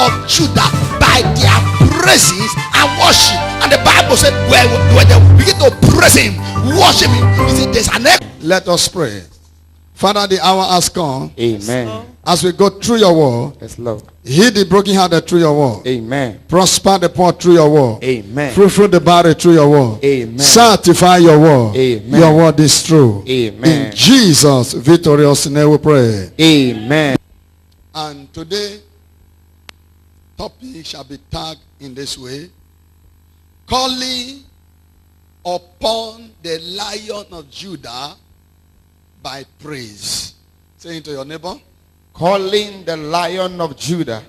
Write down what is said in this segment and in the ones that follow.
of Judah by their praises and worship. And the Bible said, when they begin to praise him, worship him, he said, there's an echo. Let us pray. Father, the hour has come. Amen. As we go through your word, Yes, Lord. heal the brokenhearted through your word. Amen. Prosper the poor through your word. Amen. Fulfill the barren through your word. Amen. Sanctify your word. Amen. Your word is true. Amen. In Jesus' victorious name we pray. Amen. And today, topic shall be tagged in this way: calling upon the Lion of Judah by praise. Say it to your neighbor. Calling the Lion of Judah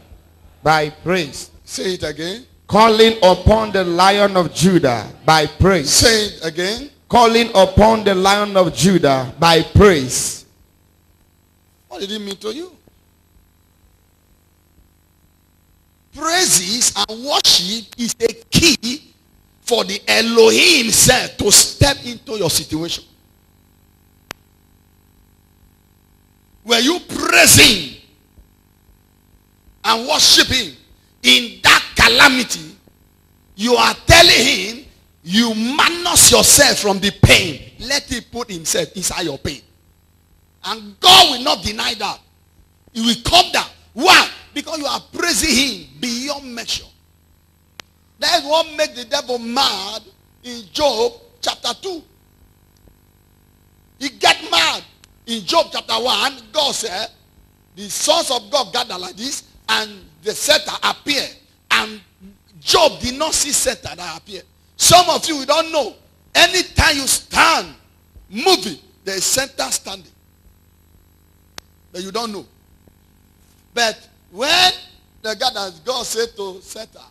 by praise. Say it again. Calling upon the Lion of Judah by praise. Say it again. Calling upon the Lion of Judah by praise. What did it mean to you? Praises and worship is a key for the Elohim himself to step into your situation. When you praise him and worship him in that calamity, you are telling him you manage yourself from the pain. Let him put himself inside your pain. And God will not deny that. He will come down. Why? Because you are praising him beyond measure. That is what made the devil mad in Job chapter 2. He get mad. In Job chapter 1, God said, the sons of God gather like this, and the Satan appeared. And Job did not see Satan that appeared. Some of you don't know. Anytime you stand moving, there is Satan standing. But you don't know. But when the God said to Satan,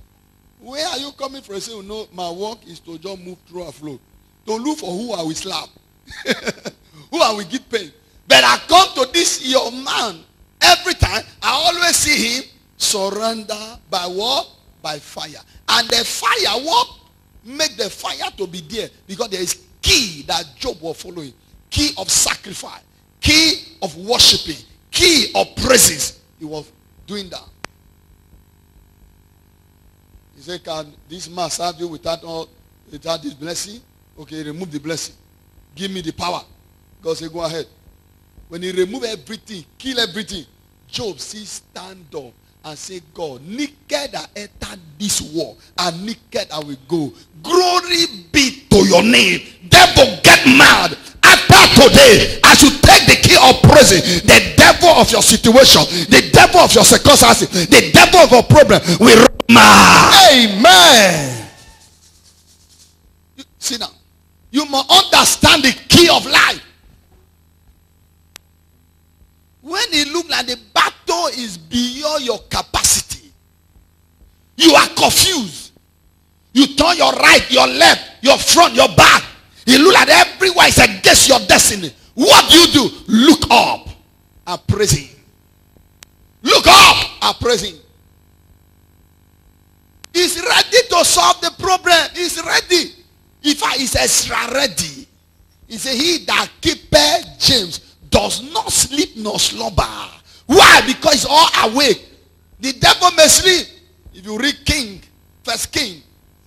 where are you coming from? He said, no, my work is to just move through a flow. To look for who I will slap. Who I will give pain. But I come to this your man. Every time, I always see him surrender by what? By fire. And the fire, what? Make the fire to be there. Because there is key that Job was following. Key of sacrifice. Key of worshiping. Key of praises. He was doing that. He said, can this man serve you without this blessing? Okay, remove the blessing. Give me the power. God said, go ahead. When he removed everything, kill everything, Job still stand up and say, God, naked I entered this war, and naked I will go. Glory be to your name. Devil, get mad. After today, as you take the key of praise, the devil of your situation, the devil of your circumstances, the devil of your problem will run mad. Amen. See now, you must understand the key of life. When it looks like the battle is beyond your capacity, you are confused. You turn your right, your left, your front, your back. It looks like everywhere is against your destiny. What do? Look up and praise him. Look up and praise him. He's ready to solve the problem. He's ready. In fact, he's extra ready. He said, he that keepeth James does not sleep nor slumber. Why? Because he's all awake. The devil may sleep. If you read First King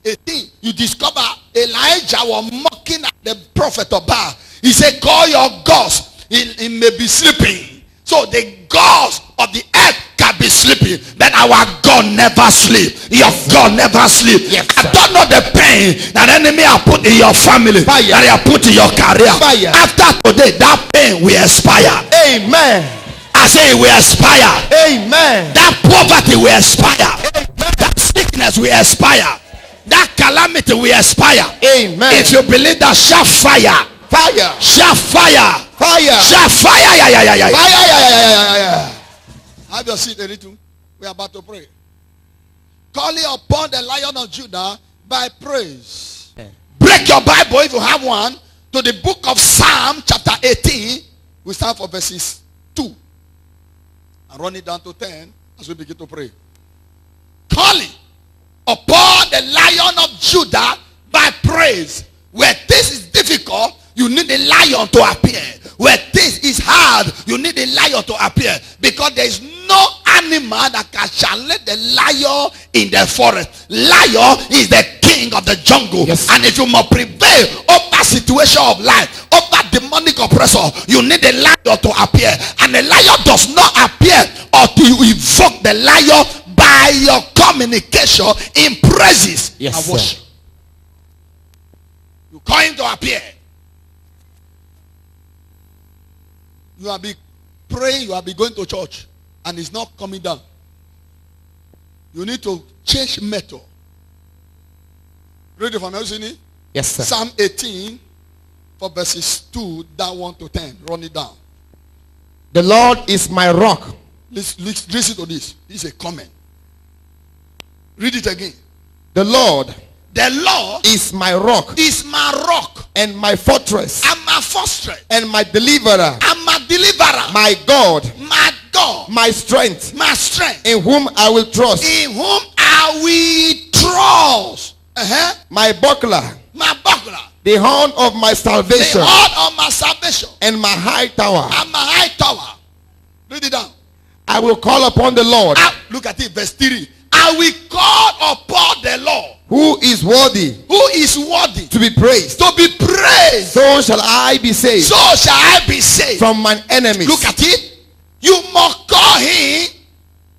18, you discover Elijah was mocking at the prophet of Baal. He said, call your gods. He may be sleeping. So the gods of the earth can be sleeping. But our God never sleep. Your God never sleep. Yes, I don't know the pain that enemy have put in your family. Fire. That they have put in your career. Fire. After today, that pain will expire. Amen. I say it will expire. Amen. That poverty will expire. Amen. That sickness will expire. That calamity will expire. Amen. If you believe that, shout fire. Fire. Shout fire. Fire. Shout fire. Fire. Have your seat, Eritu. We are about to pray. Calling upon the Lion of Judah by praise. Break your Bible if you have one to the book of Psalm chapter 18. We start for verses 2 and run it down to 10 as we begin to pray. Calling upon the Lion of Judah by praise. Where this is difficult, you need a lion to appear. Where this is hard, you need a lion to appear. Because there is no animal that can challenge the lion in the forest. Lion is the king of the jungle. Yes. And if you must prevail over situation of life, over demonic oppressor, you need a lion to appear. And the lion does not appear until you evoke the lion by your communication in praises Yes, and worship. You call him to appear. You have been praying, you have been going to church, and it's not coming down. You need to change method. Read it from me. Yes, sir. Psalm 18, for verses 2, down 1 to 10. Run it down. The Lord is my rock. Listen to this. This is a comment. Read it again. The Lord is my rock and my fortress and my fortress and my deliverer, and my deliverer, my God, my strength, in whom I will trust, in whom I will trust. my buckler, the horn of my salvation, the horn of my salvation, and my high tower. and my high tower. Read it down. I will call upon the Lord, Look at it, verse 3. I will call upon the Lord, who is worthy who is worthy to be praised. to be praised. So shall I be saved So shall I be saved from mine enemies. Look at it. You must call him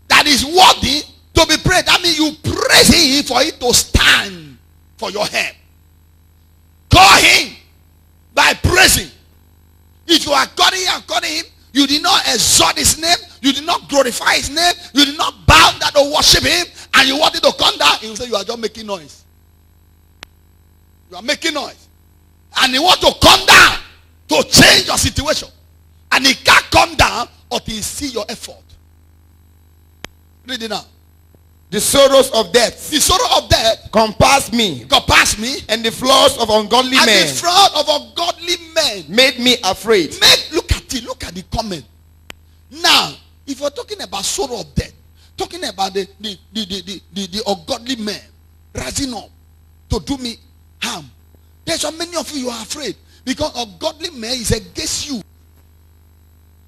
that is worthy to be praised. That means you praise him for it to stand for your help. Call him by praising. If you are calling him, you did not exalt his name, you did not glorify his name, you did not bow down to worship him, and you wanted to come down, he will say you are just making noise. You are making noise. And he want to come down to change your situation. And he can't come down until he see your effort. Read it now. The sorrows of death The sorrow of death compassed me, me, and the flaws of ungodly and men the fraud of ungodly men. made me afraid. Look at it. Look at the comment. Now, if you're talking about sorrow of death, talking about the ungodly men rising up to do me harm, there's so many of you are afraid because ungodly man is against you.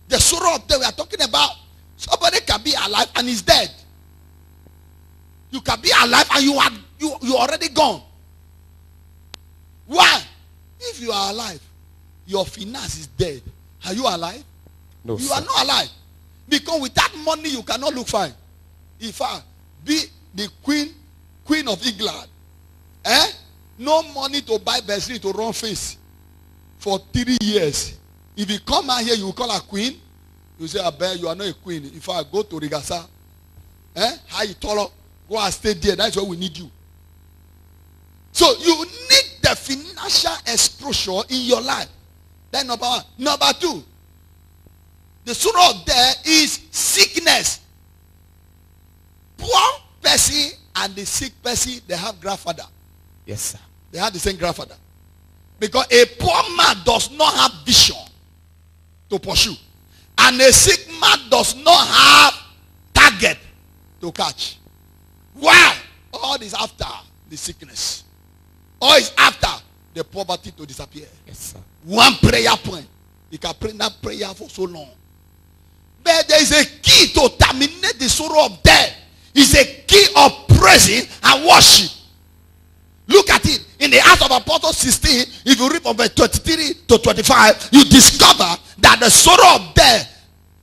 The sorrow of death we are talking about, somebody can be alive and is dead. You can be alive and you already gone. Why? If you are alive, your finance is dead. Are you alive? No, You sir. are not alive. Because with that money you cannot look fine. If I be the queen of England, no money to buy Bessie to run face for 3 years. If you come out here, you will call her queen. You say, I bet you are not a queen. If I go to Rigasa, how you tell her, go and stay there. That's why we need you. So you need the financial exposure in your life. That's number one. Number two, the sorrow of death is sickness. Poor person and the sick person, they have grandfather. Yes, sir. They have the same grandfather. Because a poor man does not have vision to pursue. And a sick man does not have target to catch. Why? All is after the sickness. All is after the poverty to disappear. Yes, sir. One prayer point. You can pray that prayer for so long. But there is a key to terminate the sorrow of death. It's a key of praising and worship. Look at it. In the Acts of Apostles 16, if you read from verse 23 to 25, you discover that the sorrow of death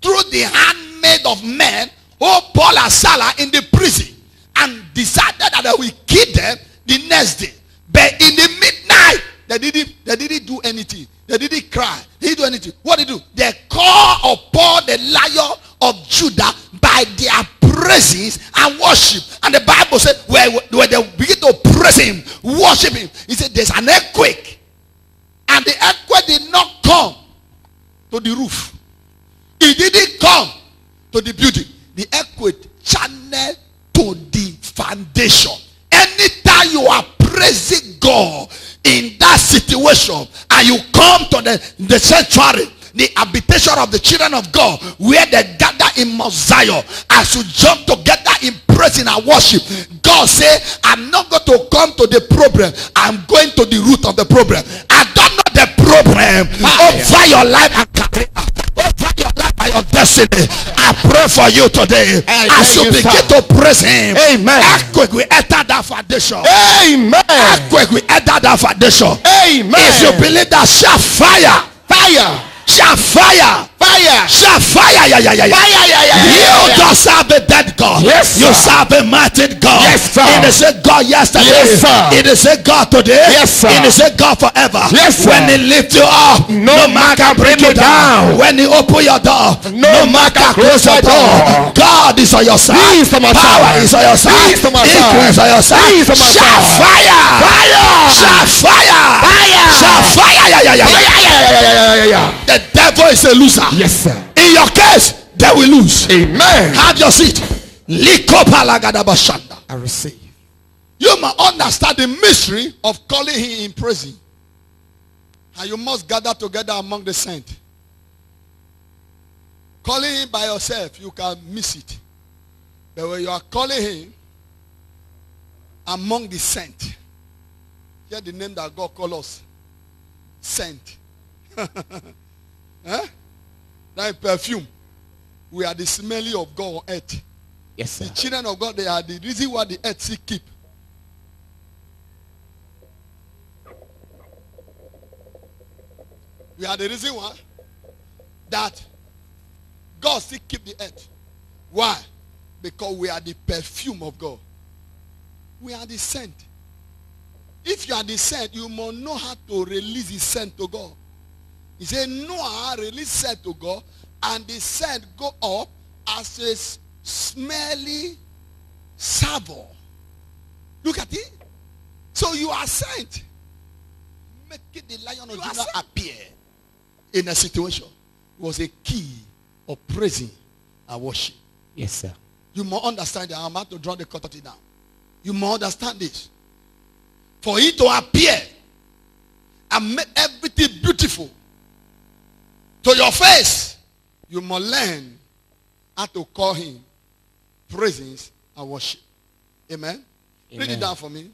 through the handmaid of men, Paul and Silas in the prison, and decided that they will kill them the next day. But in the midnight, they didn't do anything. They didn't cry. They didn't do anything. What did they do? They called upon the Lion of Judah by their praises and worship. And the Bible said, when they begin to praise him, worship him, he said, there's an earthquake. And the earthquake did not come to the roof. It didn't come to the building. The earthquake channeled to the foundation. Anytime you are praising God in that situation and you come to the sanctuary, the habitation of the children of God, where they gather in Mount Zion, as you jump together in praising and worship, God said, I'm not going to come to the problem, I'm going to the root of the problem. I don't know the problem over your life and career, over your life your destiny. I pray for you today. As you begin to praise him. Amen. Earthquake will enter that foundation. Amen. Earthquake will enter that foundation. Amen. If you believe that, shout fire. Fire. Shout fire. Fire. Shout fire. Yeah, yeah, yeah, yeah. Fire. You don't serve a dead God. Yes, you sir. serve a mighty God. Yes, sir. It is a God yesterday. Yes, sir. It is a God today. Yes, sir. It is a God forever. Yes, sir. When he lift you up, No man can bring you down. When he open your door, no man can close your door. God is on your side. He is on my Power side. is on your side. He is on my Increase side. on your side. He is on my Shout side. fire. Fire. Shout fire. Fire. Shout fire. Yeah, yeah, yeah, yeah. Yeah. The devil is a loser. Yes, sir. In your case, they will lose. Amen. Have your seat. Likopalagadabashanda. I receive. You must understand the mystery of calling him in praising. And you must gather together among the saints. Calling him by yourself, you can miss it. But when you are calling him among the saints, hear the name that God calls us. Saint. Huh? Like perfume. We are the smelly of God on earth. Yes, sir. The children of God, they are the reason why the earth still keep. We are the reason why that God still keep the earth. Why? Because we are the perfume of God. We are the scent. If you are the scent, you must know how to release the scent to God. He said, Noah release scent to God, and the scent go up as a smelly savour. Look at it. So you are sent. Make it the Lion of Judah appear in a situation. It was a key of praising and worship. Yes, sir. You must understand that. I'm about to draw the curtain down. You must understand this. For it to appear and make everything beautiful to your face, you must learn how to call him praisings and worship. Amen? Read it down for me.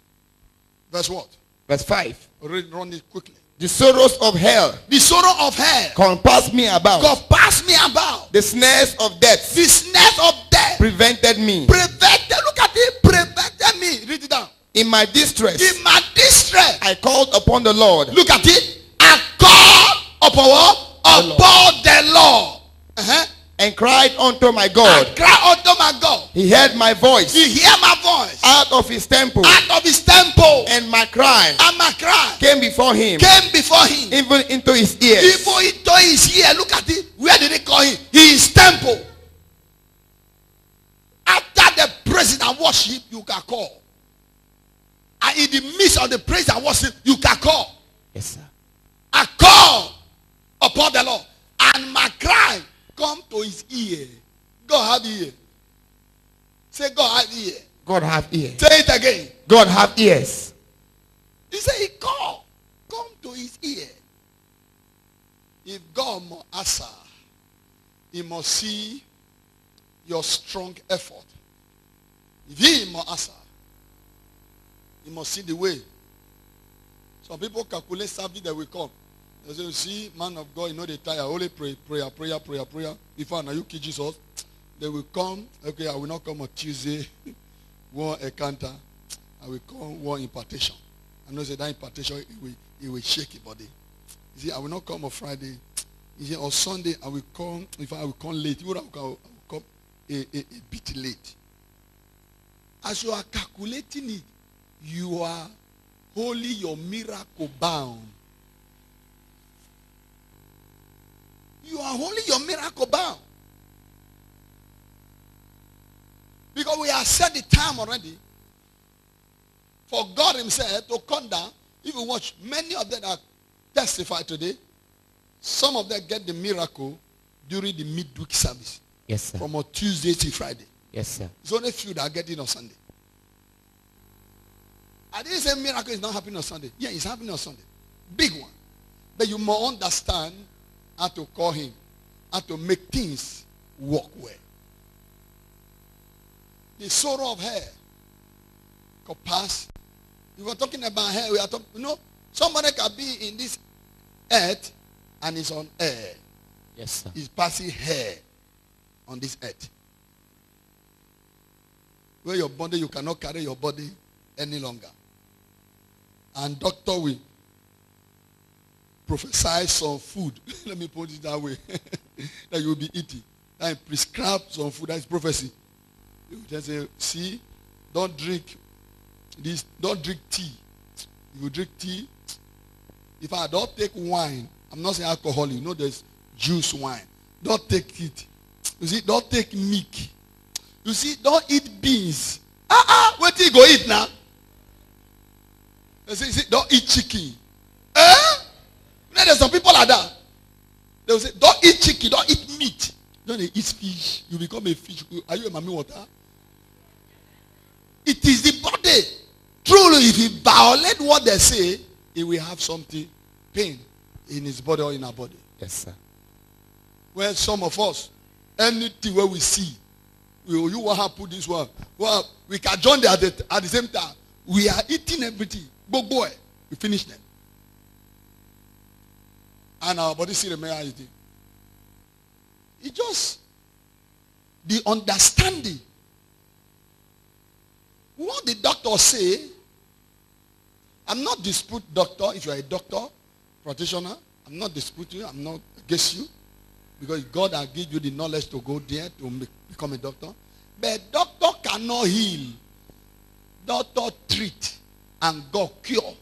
Verse what? Verse 5. Run it quickly. The sorrows of hell The sorrow of hell compassed me about. God passed me about. The snares of death The snares of death prevented me. prevented. Look at it. Prevented me. Read it down. In my distress, In my distress. I called upon the Lord. Look at it. I called upon what? Upon the Lord. And cried unto my I God. cried unto my God. He heard my voice He hear my voice out of his temple. out of his temple. And my cry And my cry came before him, came before him. even into his ears. Even into his ear. Look at it. Where did he call him? His temple. After the praise and worship, you can call. And in the midst of the praise and worship, you can call. Yes, sir. I call upon the Lord, and my cry come to his ear. God have ear. Say, God have ear. God have ears. Say it again. God have ears. He said he called. Come to his ear. If God must answer, he must see your strong effort. If he must answer, he must see the way. Some people calculate service that will come. They say, see, man of God, you know they tire. Only pray, prayer. Before now you kill Jesus, they will come. Okay, I will not come on Tuesday. One encounter. I will come one impartation. I know that impartation it will shake your body. You see, I will not come on Friday. You see, on Sunday I will come. If I will come late, I will come a bit late. As you are calculating it, you are holding your miracle bound. You are holding your miracle bound. Because we have set the time already for God himself to come down. If you watch, many of them that testify today, some of them get the miracle during the midweek service. Yes, sir. From a Tuesday to Friday. Yes, sir. It's only few that get it on Sunday. I didn't say miracle is not happening on Sunday. Yeah, it's happening on Sunday. Big one. But you must understand how to call him, how to make things work well. The sorrow of hair could pass. We were talking about hair. We are talking, somebody can be in this earth and is on air. Yes, sir. is passing hair on this earth. Where your body, you cannot carry your body any longer. And doctor will prophesy some food. Let me put it that way. That you will be eating. And prescribe some food. That is prophecy. You will just say, see, don't drink this, don't drink tea. If you drink tea, if I don't take wine, I'm not saying alcohol, you know there's juice wine. Don't take it. You see, don't take milk. You see, don't eat beans. Where do you go eat now? You see, don't eat chicken. Now there's some people like that. They will say, don't eat chicken, don't eat meat. Don't eat fish. You become a fish. Are you a mommy water? It is the body. Truly, if he violate what they say, he will have something, pain in his body or in our body. Yes, sir. Well, some of us, anything where we see, you want to put this one. Well, we can join at the same time. We are eating everything. Boy, we finish them. And our body still remain as it is. It's just the understanding. What the doctor say, I'm not dispute doctor. If you are a doctor, practitioner, I'm not disputing you. I'm not against you. Because God has given you the knowledge to go there to become a doctor. But doctor cannot heal. Doctor treat and God cure.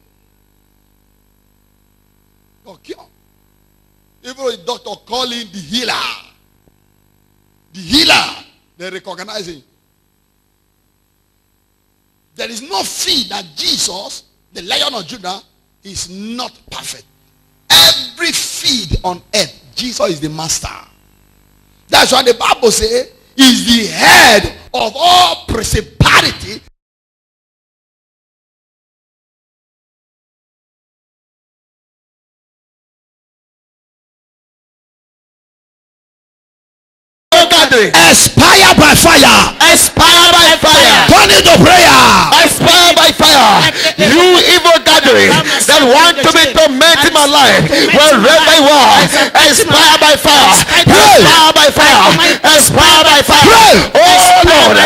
God cure. Even a doctor calling the healer. The healer, they recognize him. There is no feed that Jesus, the Lion of Judah, is not perfect. Every feed on earth, Jesus is the master. That's why the Bible says, is the head of all principality. Expire by fire. Expire by fire. Turn into prayer. Expire by fire. You evil gathering that want to be tormenting my life, wherever you are, expire by fire. Expire by fire. Expire by fire. Oh Lord,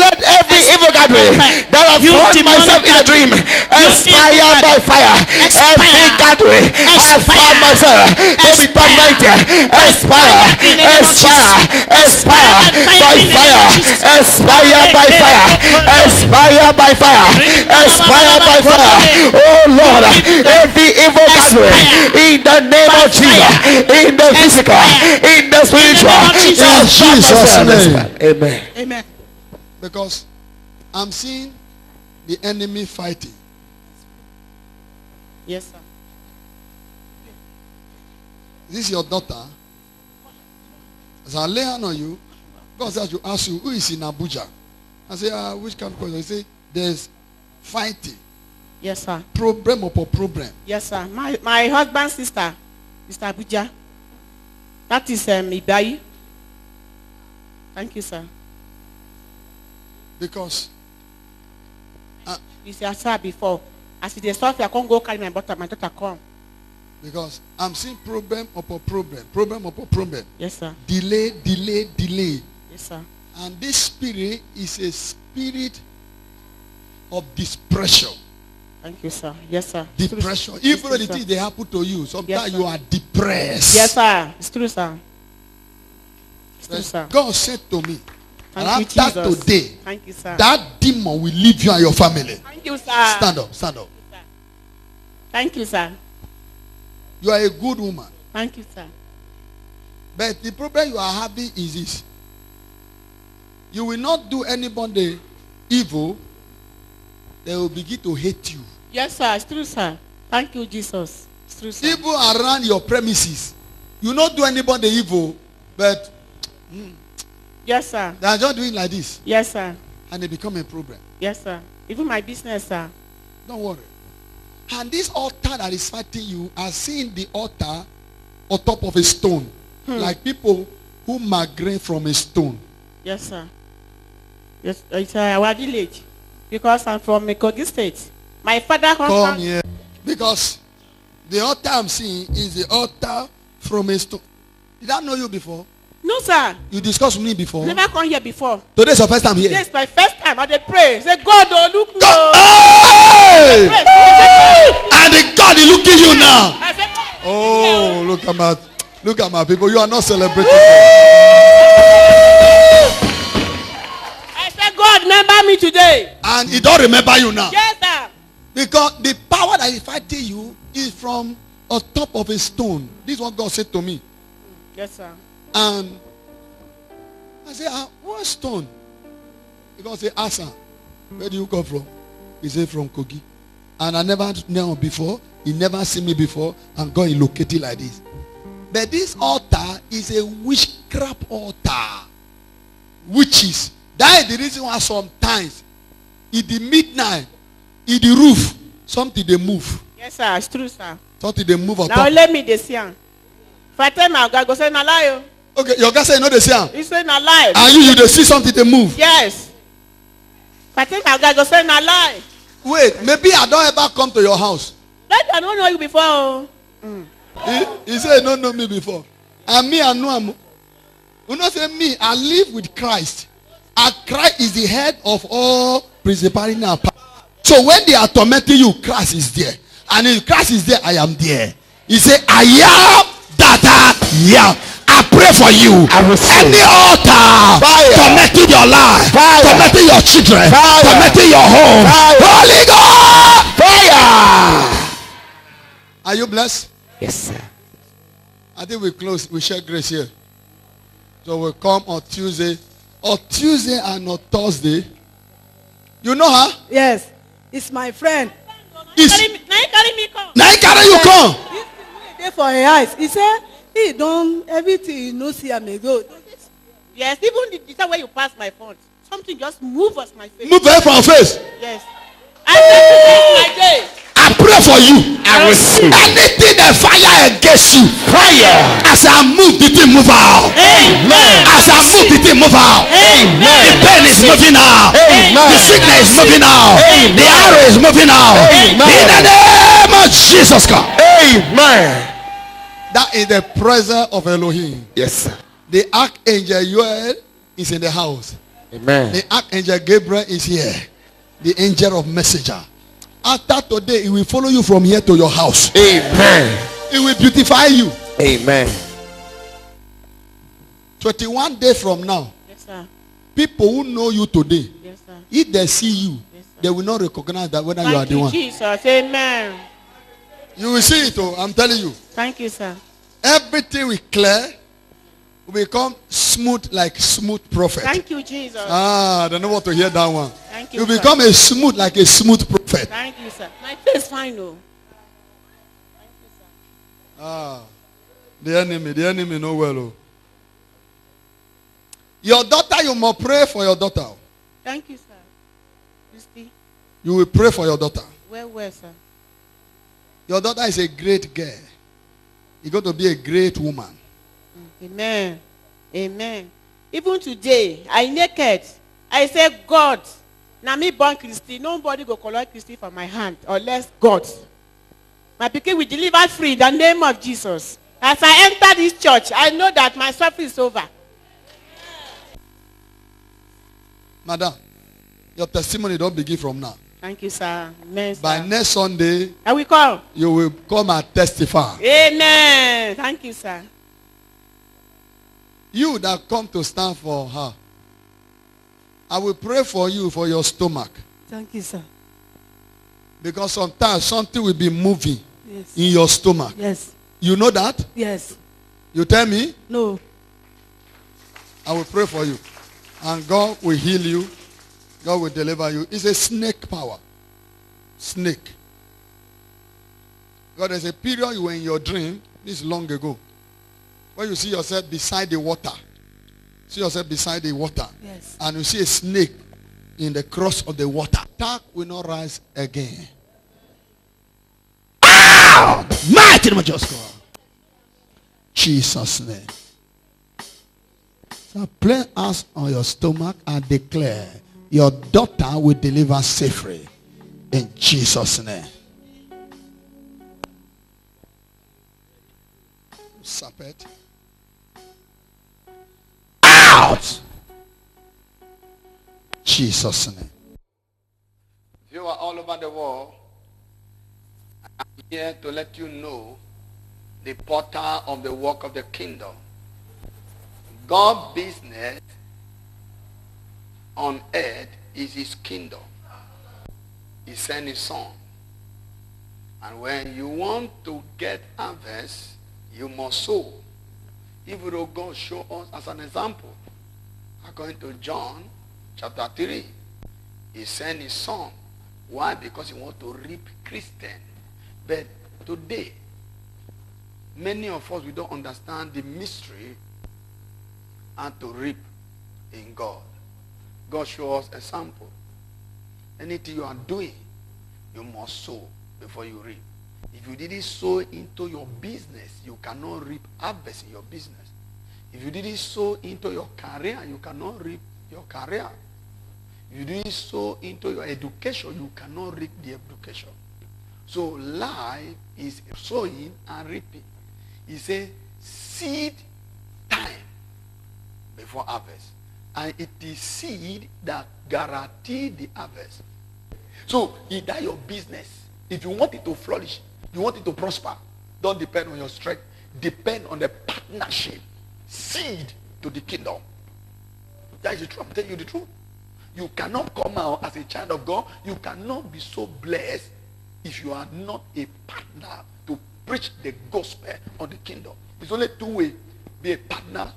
let every evil gathering that have found myself in a dream expire by fire. Every gathering I have found myself to be tormented, expire, expire, expire by fire, expire by fire, expire by fire, expire by fire. Oh Lord, every evil gathering in the name of Jesus, in the physical, in the spiritual, in Jesus' name. Amen. Amen. Because I'm seeing the enemy fighting. Yes, sir. This is your daughter. As I lay hand on you, God says to ask you, who is in Abuja? I say, which kind of person? He say, there's fighting. Yes, sir. Problem upon problem. Yes, sir. My husband's sister, Mr. Abuja. That is Ibai. Thank you, sir. Because You see, sir, before. As it is soft, I can't go carry my daughter come. because I'm seeing problem upon problem. Problem upon problem. Yes, sir. Delay, delay, delay. Yes, sir. And this spirit is a spirit of depression. Thank you, sir. Yes, sir. Depression. It's Even true, the sir. things they happen to you, sometimes Yes, sir. you are depressed. Yes, sir. It's true, sir. It's true, sir. God said to me, Thank and you, after Jesus. today, Thank you, sir. that demon will leave you and your family. Thank you, sir. Stand up, stand up. Thank you, sir. You are a good woman. Thank you, sir. But the problem you are having is this. You will not do anybody evil. They will begin to hate you. Yes, sir. It's true, sir. Thank you, Jesus. It's true, sir. Even around your premises. You not do anybody evil, but Yes, sir. they are just doing like this. Yes, sir. And they become a problem. Yes, sir. Even my business, sir. Don't worry. And this altar that is fighting you are seeing the altar on top of a stone. Like people who migrate from a stone. Yes, sir. Yes, it's our village. Because I'm from Kogi State. My father Come husband. here. Because the altar I'm seeing is the altar from a stone. Did I know you before? No, sir. You discussed with me before? Never come here before. Today's your first time here? This is my first time. I dey pray. Say, God, oh, look me. Hey! Pray. And the God is looking you now. I said, Oh, look at my people. You are not celebrating. I said, God, remember me today. And he don't remember you now. Yes, sir. Because the power that is fighting you is from on top of a stone. This is what God said to me. Yes, sir. And I said, what stone? God said, Asa, where do you come from? He said, from Kogi. And I never knew before. He never seen me before. And God located like this. But this altar is a witchcraft altar. Witches. That is the reason why sometimes in the midnight, in the roof, something they move. Yes, sir. It's true, sir. Something they move on Now top. let me dey see am. If I tell my God, go say na lie. Okay, your guy say you know they see am. He say na lie. And you they see something they move. Yes. If I tell my God, go say na lie. Wait, maybe I don't ever come to your house. Like I don't know you before. Oh. He said he don't know me before. And me, I know him. You know say me, I live with Christ. And Christ is the head of all principality and power. So when they are tormenting you, Christ is there. And if Christ is there, I am there. He said, I am that I am. I pray for you. Any altar tormenting your life, tormenting your children, tormenting your home. Holy God! Fire! Are you blessed? Yes, sir. I think we close. We share grace here. So we'll come on Tuesday. On Tuesday and on Thursday. You know her? Yes, it's my friend. Now you carry me come. Now carry you come. He's there for her eyes. He said he don't everything you know see am go. Yes, even the time when you pass my phone, something just move us my face. Move away from your face. Yes. I said today is my day. I pray for you. I receive. Anything that fire against you. Fire. As I move, the thing move out. Amen. As I move, the thing move out. Amen. The pain is moving out. Amen. The sickness is moving out. Amen. The arrow is moving out. Amen. In the name of Jesus Christ. Amen. That is the presence of Elohim. Yes, sir. The archangel Joel is in the house. Amen. The archangel Gabriel is here. The angel of messenger. After today, it will follow you from here to your house. Amen. It will beautify you. Amen. 21 days from now, Yes, sir. people who know you today, Yes, sir. if they see you, Yes, sir. they will not recognize that whether you are Thank the you, one. Jesus. Amen. You will see it, oh, I'm telling you. Thank you, sir. Everything will clear, will become smooth like smooth prophet. Thank you, Jesus. I don't know what to hear that one. Thank you, You sir. become a smooth like a smooth prophet. Thank you, sir. My face fine, though. The enemy know well. Oh. Your daughter, you must pray for your daughter. Thank you, sir. Christy. You will pray for your daughter. Well, sir. Your daughter is a great girl. You're going to be a great woman. Amen. Amen. Even today, I naked. I said, God, now me born Christy. Nobody go collect Christy from my hand unless God. My pikin will deliver free in the name of Jesus. As I enter this church, I know that my suffering is over. Madam, your testimony don't begin from now. Thank you, sir. Amen, sir. By next Sunday, I will come. you will come and testify. Amen. Thank you, sir. You that come to stand for her, I will pray for you for your stomach. Thank you, sir. Because sometimes something will be moving Yes. in your stomach. Yes. You know that? Yes. You tell me, No. I will pray for you. And God will heal you. God will deliver you. It's a snake power. Snake. God, there's a period you were in your dream, this long ago, when you see yourself beside the water. See yourself beside the water. Yes. And you see a snake in the cross of the water. Attack will not rise again. Ow! Mighty name of Jesus. Jesus' name. So place hands on your stomach and declare your daughter will deliver safely in Jesus' name. Sapet. out. Jesus' name. You are all over the world. I'm here to let you know the portal of the work of the kingdom. God's business on earth is his kingdom. He sent his son. And when you want to get harvest, you must sow. Even though God showed us as an example, according to John chapter 3, he sent his son. Why? Because he wants to reap Christian. But today, many of us, we don't understand the mystery and to reap in God. God shows us a sample. Anything you are doing, you must sow before you reap. If you didn't sow into your business, you cannot reap harvest in your business. If you didn't sow into your career, you cannot reap your career. If you didn't sow into your education, you cannot reap the education. So life is sowing and reaping. It's a seed time before harvest. And it is seed that guarantees the harvest. So is that your business? If you want it to flourish, you want it to prosper, don't depend on your strength. Depend on the partnership. Seed to the kingdom. That is the truth. I'm telling you the truth. You cannot come out as a child of God. You cannot be so blessed if you are not a partner to preach the gospel of the kingdom. It's only two ways. Be a partner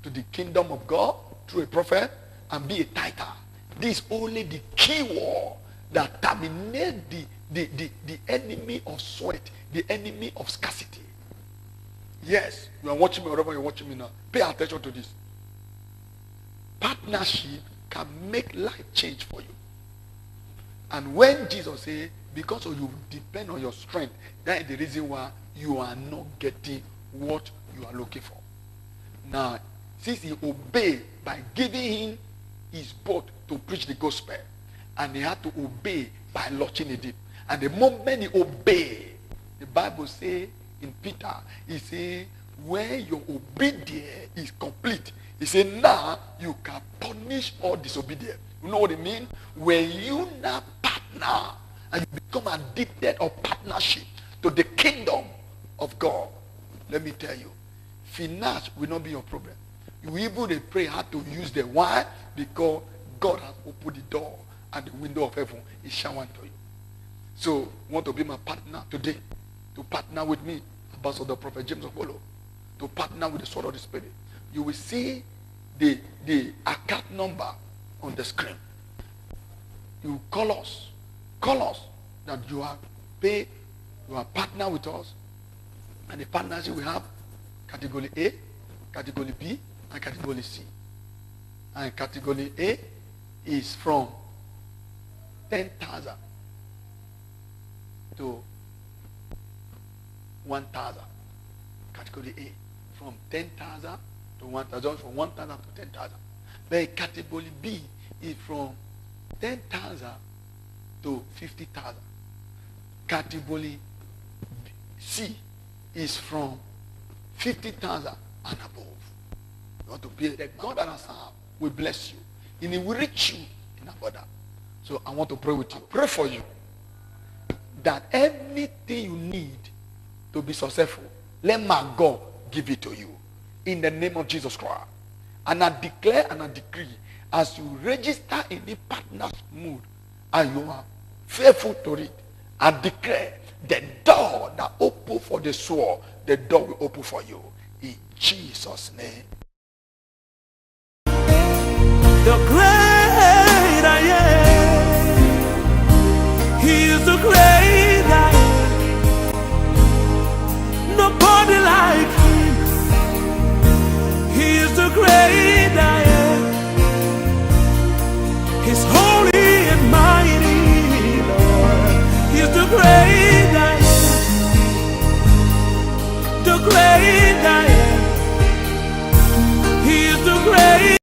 to the kingdom of God through a prophet and be a tither. This is only the key word that terminates the enemy of sweat, the enemy of scarcity. Yes, you are watching me wherever you're watching me now. Pay attention to this. Partnership can make life change for you. And when Jesus said, because of you depend on your strength, that is the reason why you are not getting what you are looking for. Now, since he obeyed by giving him his boat to preach the gospel, and he had to obey by launching a deep. And the moment he obeyed, the Bible says in Peter, he says, when your obedience is complete, he said, now you can punish all disobedience. You know what it means? When you now partner and you become addicted of partnership to the kingdom of God, let me tell you, finance will not be your problem. You even pray how to use the why, because God has opened the door and the window of heaven is showered to you. So, want to be my partner today? To partner with me, Ambassador Prophet James Okolo, to partner with the Sword of the Spirit. You will see the account number on the screen. You call us that you are paid, you are partner with us, and the partnership we have category A, category B, and category C. And category A is from 10,000 to 1,000. Category A from 10,000 to 1,000, from 1,000 to 10,000. But category B is from 10,000 to 50,000. Category C is from 50,000 and above. You want to be the God that has served will bless you, and He will reach you in abundance. So I want to pray with you. Pray for you that everything you need to be successful, let my God give it to you in the name of Jesus Christ. And I declare and I decree, as you register in the partner's mood and you are faithful to it, I declare the door that open for the soul, the door will open for you in Jesus' name. The great I am, He is the great I am. Nobody like Him. He is the great I am. His